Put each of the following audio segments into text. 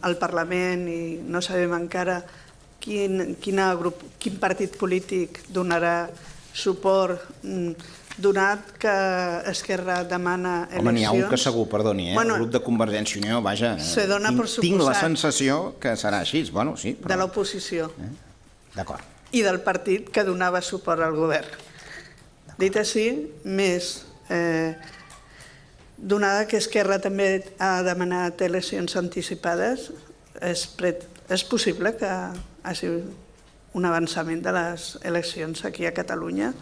al Parlament i no sabem encara quin partit polític donarà suport, donat que Esquerra demana eleccions. Home, n'hi ha un que segur, perdoni, el grup de Convergència i Unió, vaja, tinc la sensació que serà així, bueno, sí. De l'oposició. D'acord. I del partit que donava suport al govern. Dit així, més, donada que Esquerra també ha demanat eleccions anticipades, és possible que hagi un avançament de les eleccions aquí a Catalunya.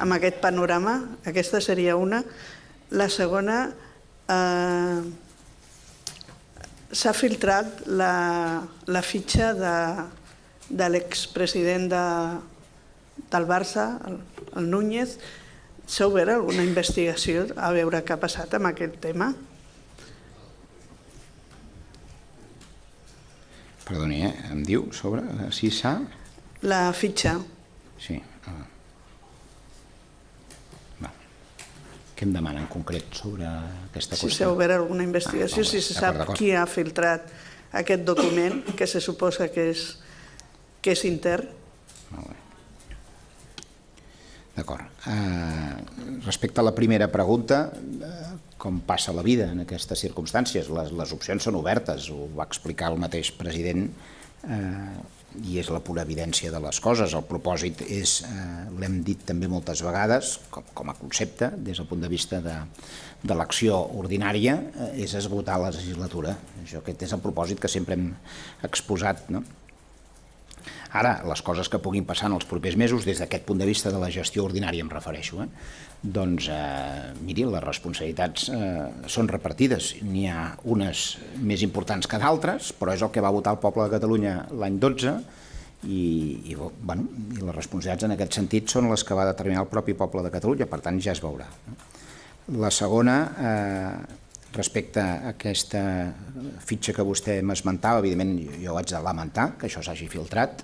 Amb aquest panorama, aquesta seria una. La segona, s'ha filtrat la fitxa de l'expresident del Barça, el Núñez. S'ha obert alguna investigació a veure què ha passat amb aquest tema? Perdoni, em diu sobre si s'ha... La fitxa. Sí. Què em demana en concret sobre aquesta qüestió? Si s'ha obert alguna investigació, si se sap qui ha filtrat aquest document, que se suposa que és intern. Molt bé. D'acord. Respecte a la primera pregunta, com passa la vida en aquestes circumstàncies? Les opcions són obertes, ho va explicar el mateix president, i és la pura evidència de les coses. El propòsit és, l'hem dit també moltes vegades, com a concepte, des del punt de vista de l'acció ordinària, és esgotar la legislatura. Aquest és el propòsit que sempre hem exposat, no? Ara, les coses que puguin passar en els propers mesos, des d'aquest punt de vista de la gestió ordinària em refereixo, doncs, miri, les responsabilitats són repartides. N'hi ha unes més importants que d'altres, però és el que va votar el poble de Catalunya l'any 12 i les responsabilitats en aquest sentit són les que va determinar el propi poble de Catalunya, per tant ja es veurà. La segona, respecte a aquesta fitxa que vostè m'esmentava, evidentment jo vaig de lamentar que això s'hagi filtrat.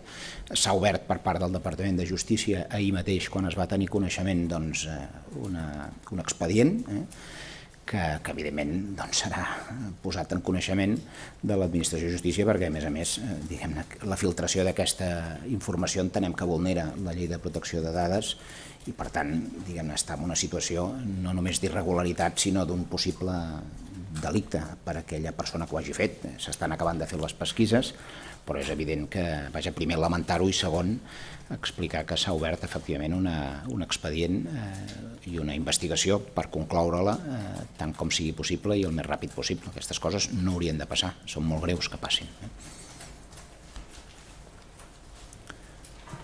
S'ha obert per part del Departament de Justícia ahir mateix, quan es va tenir coneixement, doncs, un expedient que evidentment serà posat en coneixement de l'Administració de Justícia, perquè a més, diguem-ne, la filtració d'aquesta informació entenem que vulnera la Llei de Protecció de Dades i, per tant, diguem-ne, està en una situació no només d'irregularitat, sinó d'un possible delicte per a aquella persona que ho hagi fet. S'estan acabant de fer les pesquises, però és evident que, vaja, primer lamentar-ho i segon, explicar que s'ha obert efectivament un expedient i una investigació per concloure-la tant com sigui possible i el més ràpid possible. Aquestes coses no haurien de passar, són molt greus que passin.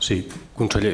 Sí, conseller.